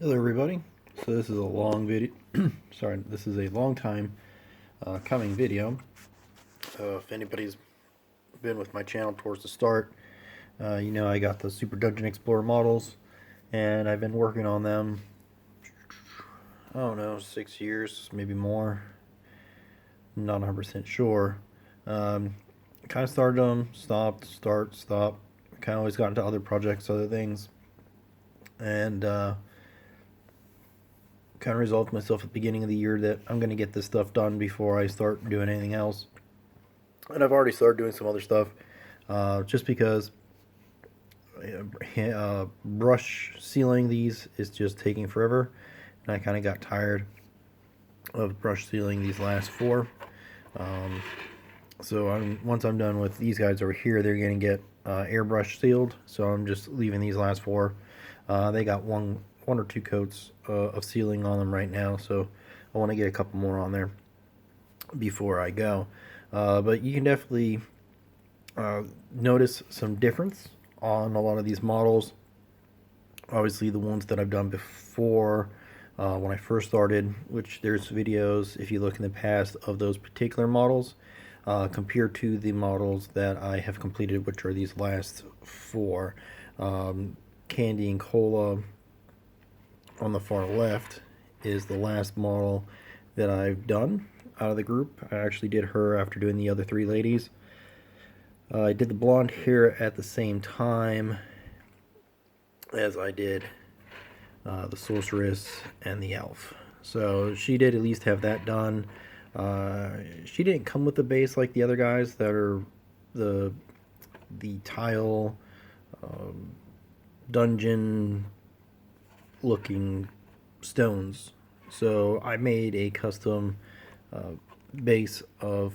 Hello everybody. So this is a long video. Sorry, this is a long time coming video. If anybody's been with my channel towards the start, you know I got the Super Dungeon Explorer models, and I've been working on them. I don't know, 6 years, maybe more. I'm not 100% sure. Kind of started them, stopped, start, stop. Kind of always got into other projects, other things, and kind of resolved myself at the beginning of the year that I'm going to get this stuff done before I start doing anything else. And I've already started doing some other stuff, just because brush sealing these is just taking forever, and I kind of got tired of brush sealing these last four. So once I'm done with these guys over here, they're going to get airbrush sealed. So I'm just leaving these last four. They got one or two coats of sealing on them right now, so I want to get a couple more on there before I go. But you can definitely notice some difference on a lot of these models. Obviously the ones that I've done before when I first started, which there's videos if you look in the past of those particular models compared to the models that I have completed, which are these last four. Candy and Cola on the far left is the last model that I've done out of the group. I actually did her after doing the other three ladies. I did the blonde hair at the same time as I did the sorceress and the elf. So she did at least have that done. She didn't come with the base like the other guys that are the tile dungeon looking stones. So I made a custom base of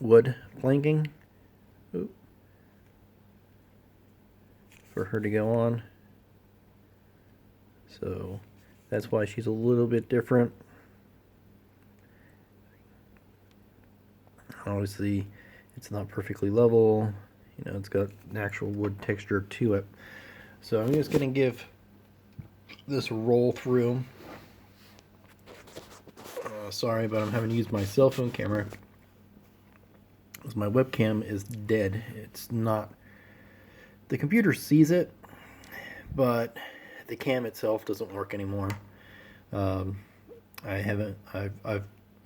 wood planking for her to go on. So that's why she's a little bit different. Obviously it's not perfectly level, you know, it's got natural wood texture to it. So I'm just going to give this roll through. Sorry, but I'm having to use my cell phone camera because my webcam is dead. It's not, the computer sees it, but the cam itself doesn't work anymore. I've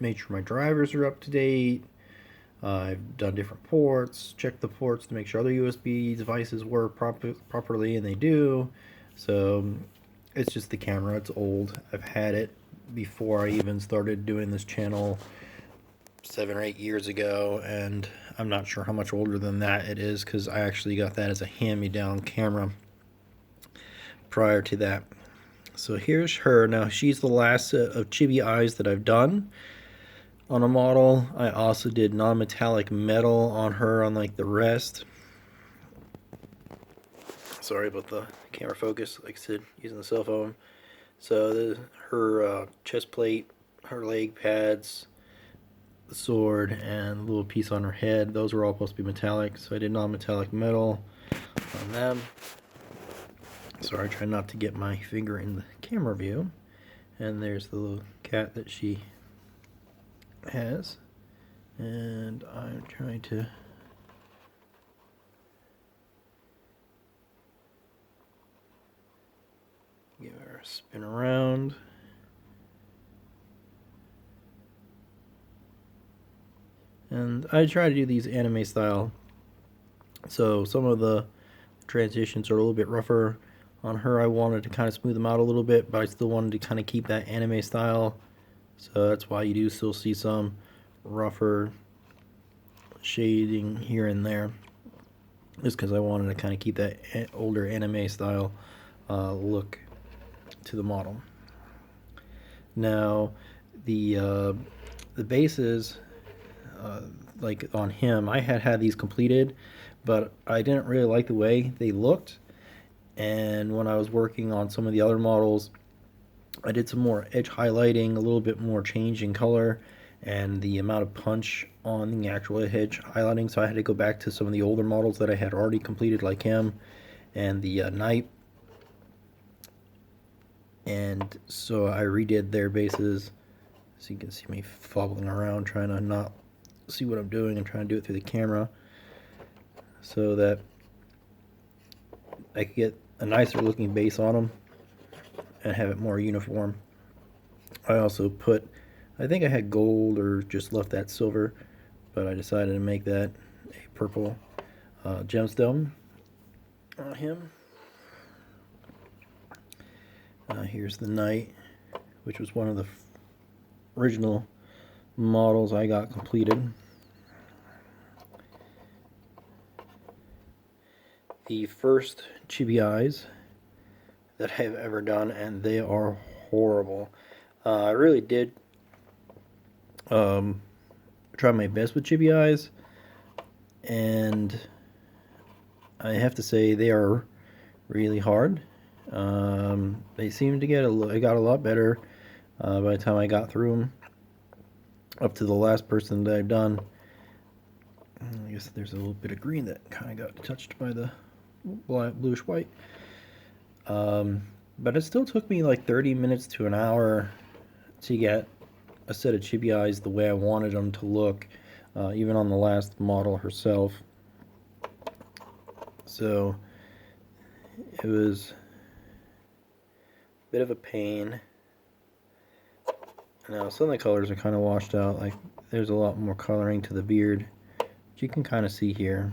made sure my drivers are up to date. I've done different ports, checked the ports to make sure other USB devices work properly, and they do. So it's just the camera, it's old. I've had it before I even started doing this channel 7 or 8 years ago, and I'm not sure how much older than that it is because I actually got that as a hand-me-down camera prior to that. So here's her. Now she's the last set of chibi eyes that I've done on a model. I also did non-metallic metal on her, unlike the rest. Sorry about the camera focus, like I said, using the cell phone. So her chest plate, her leg pads, the sword, and a little piece on her head, those were all supposed to be metallic, so I did non-metallic metal on them. Sorry, I try not to get my finger in the camera view. And there's the little cat that she has, and I'm trying to give her a spin around. And I try to do these anime style, so some of the transitions are a little bit rougher. On her I wanted to kind of smooth them out a little bit, but I still wanted to kind of keep that anime style. So that's why you do still see some rougher shading here and there, just because I wanted to kind of keep that older anime style look to the model. Now the bases, like on him, I had these completed, but I didn't really like the way they looked. And when I was working on some of the other models, I did some more edge highlighting, a little bit more change in color, and the amount of punch on the actual edge highlighting. So I had to go back to some of the older models that I had already completed, like him and the knight. And so I redid their bases. So you can see me fobbling around trying to not see what I'm doing and trying to do it through the camera so that I could get a nicer looking base on them and have it more uniform. I also put, I think I had gold or just left that silver, but I decided to make that a purple gemstone on him. Here's the knight, which was one of the original models I got completed. The first chibi eyes that I've ever done, and they are horrible. I really did try my best with chibi eyes, and I have to say they are really hard. They seem to get I got a lot better by the time I got through them. Up to the last person that I've done. I guess there's a little bit of green that kind of got touched by the bluish white. But it still took me like 30 minutes to an hour to get a set of chibi eyes the way I wanted them to look, even on the last model herself. So it was a bit of a pain. Now some of the colors are kind of washed out, like there's a lot more coloring to the beard, which you can kind of see here.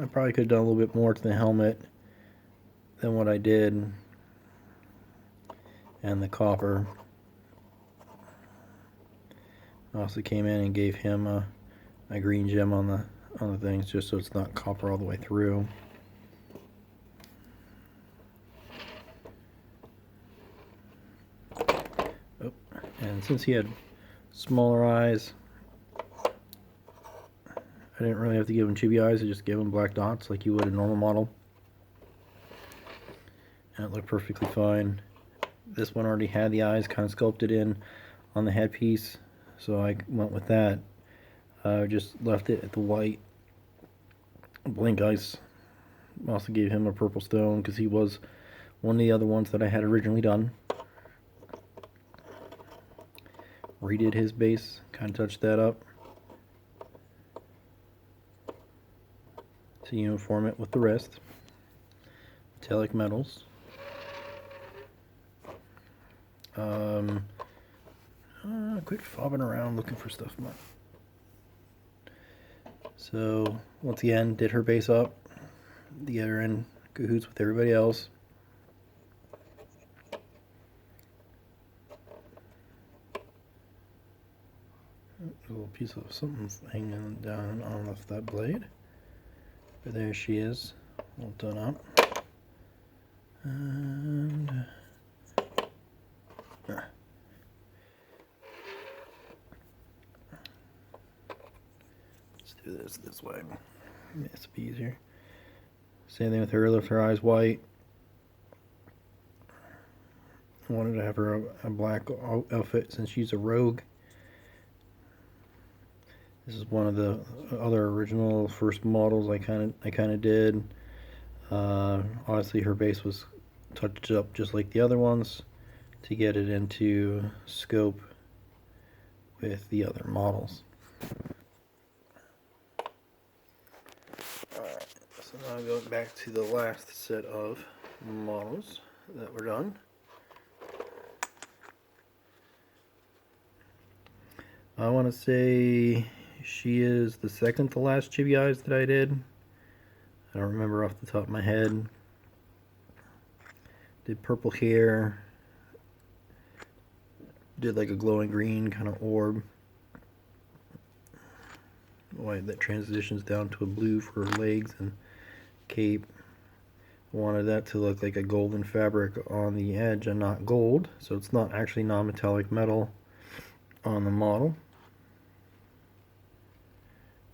I probably could have done a little bit more to the helmet than what I did, and the copper. I also came in and gave him a green gem on the things, just so it's not copper all the way through. Oh, and since he had smaller eyes, I didn't really have to give him chibi eyes. I just gave him black dots like you would a normal model, and it looked perfectly fine. This one already had the eyes kind of sculpted in on the headpiece, so I went with that. I just left it at the white blink ice. Also gave him a purple stone because he was one of the other ones that I had originally done. Redid his base, kind of touched that up to uniform it with the rest. Metallic metals. Quit fobbing around looking for stuff. So once again, did her base up to get her in cahoots with everybody else. A little piece of something hanging down on that blade. But there she is, all done up. And let's do this way. It's easier. Same thing with her. Left her eyes white. I wanted to have her a black outfit since she's a rogue. This is one of the other original first models I kind of did. Honestly, her base was touched up just like the other ones to get it into scope with the other models. Alright, so now going back to the last set of models that were done. I want to say she is the second to last chibi eyes that I did. I don't remember off the top of my head. Did purple hair. Did like a glowing green kind of orb. White that transitions down to a blue for her legs and cape. Wanted that to look like a golden fabric on the edge and not gold, so it's not actually non-metallic metal on the model.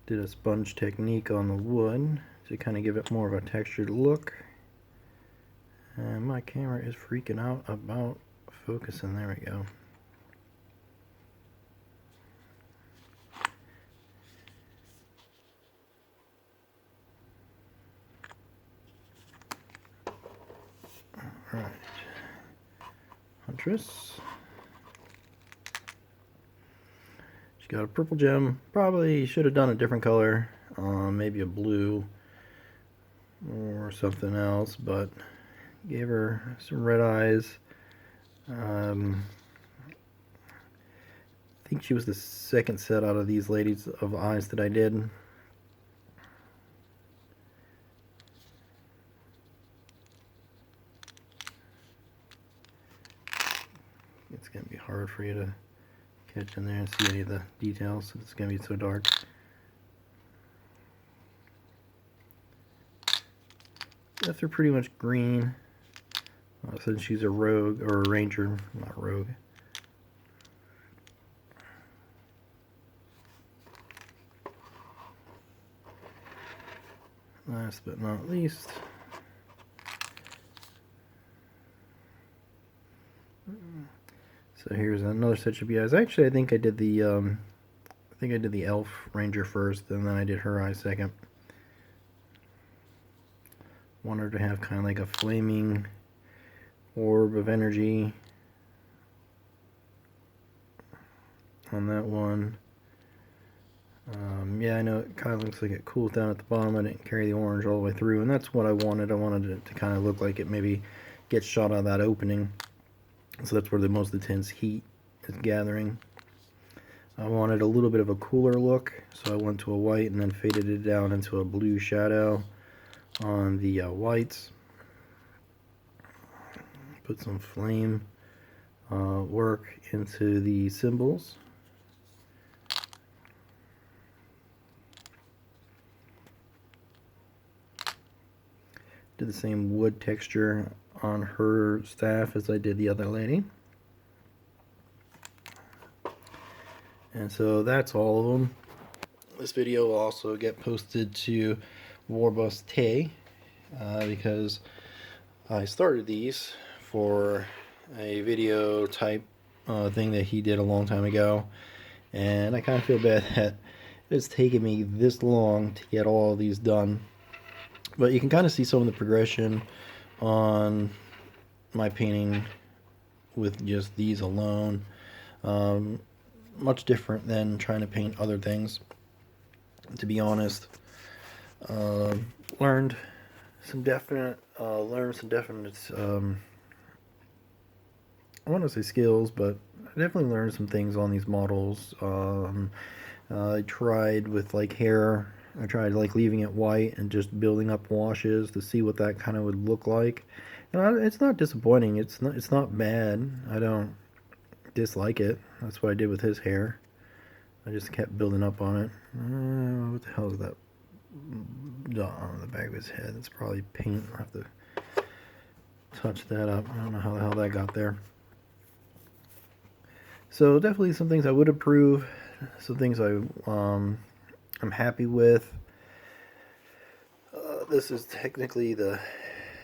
Did a sponge technique on the wood to kind of give it more of a textured look. And my camera is freaking out about focusing. There we go. Alright. Huntress. She got a purple gem. Probably should have done a different color, maybe a blue or something else, but gave her some red eyes. I think she was the second set out of these ladies of eyes that I did. It's going to be hard for you to catch in there and see any of the details. It's going to be so dark. Left her pretty much green, since she's a rogue, or a ranger, not rogue. Last but not least, so here's another set of eyes. Actually, I think I did the elf ranger first, and then I did her eye second. Want her to have kind of like a flaming orb of energy on that one. Yeah, I know it kind of looks like it cools down at the bottom. I didn't carry the orange all the way through, and that's what I wanted. I wanted it to kind of look like it maybe gets shot out of that opening. So that's where the most intense heat is gathering. I wanted a little bit of a cooler look, so I went to a white and then faded it down into a blue shadow on the whites. Put some flame work into the symbols. Did the same wood texture on her staff as I did the other lady. And so that's all of them. This video will also get posted to Warbus Tay because I started these for a video type thing that he did a long time ago, and I kind of feel bad that it's taken me this long to get all of these done. But you can kind of see some of the progression on my painting with just these alone. Much different than trying to paint other things, to be honest. Learned some definite I want to say skills, but I definitely learned some things on these models. I tried with like hair. I tried like leaving it white and just building up washes to see what that kind of would look like. And it's not disappointing. It's not bad. I don't dislike it. That's what I did with his hair. I just kept building up on it. What the hell is that dot on the back of his head? It's probably paint. I'll have to touch that up. I don't know how the hell that got there. So definitely some things I would approve. Some things I'm happy with. This is technically the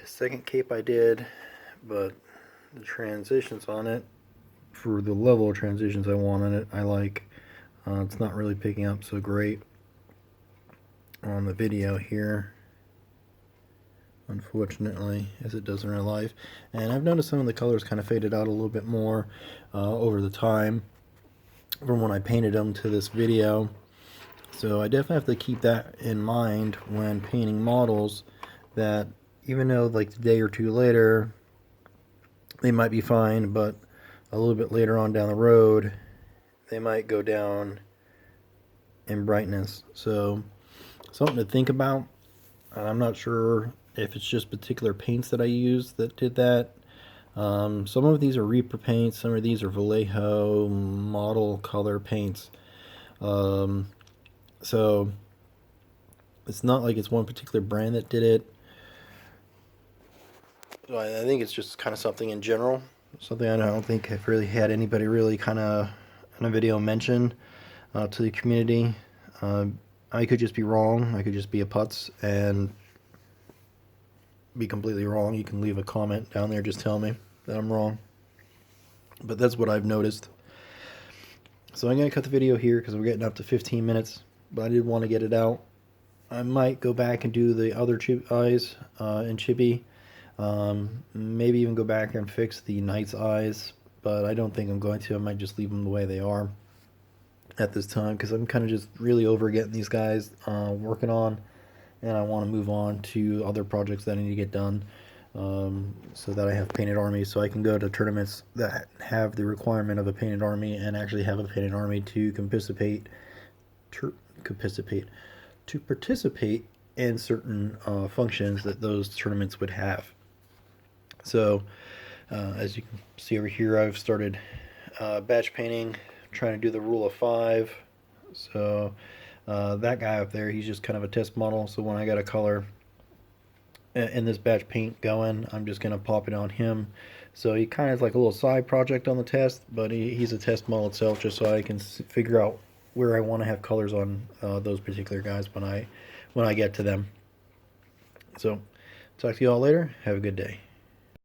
second cape I did, but the transitions on it, for the level of transitions I want on it, I like. It's not really picking up so great on the video here, unfortunately, as it does in real life. And I've noticed some of the colors kind of faded out a little bit more over the time from when I painted them to this video. So I definitely have to keep that in mind when painting models, that even though like a day or two later they might be fine, but a little bit later on down the road they might go down in brightness. So something to think about. I'm not sure if it's just particular paints that I use that did that. Some of these are Reaper paints, some of these are Vallejo model color paints. So it's not like it's one particular brand that did it. So I think it's just kind of something in general. Something I don't think I've really had anybody really kind of in a video mention to the community. I could just be wrong. I could just be a putz and be completely wrong. You can leave a comment down there, just tell me that I'm wrong. But that's what I've noticed. So I'm going to cut the video here because we're getting up to 15 minutes. But I did want to get it out. I might go back and do the other eyes in Chibi. Maybe even go back and fix the Knight's eyes but I don't think I'm going to. I might just leave them the way they are at this time because I'm kind of just really over getting these guys working on, and I want to move on to other projects that I need to get done, so that I have painted armies, so I can go to tournaments that have the requirement of a painted army and actually have a painted army to participate in certain functions that those tournaments would have. So as you can see over here, I've started batch painting, trying to do the rule of 5. So that guy up there, he's just kind of a test model. So when I got a color in this batch paint going, I'm just going to pop it on him. So he kind of is like a little side project on the test, but he's a test model itself, just so I can figure out where I want to have colors on those particular guys when I get to them. So talk to you all later. Have a good day.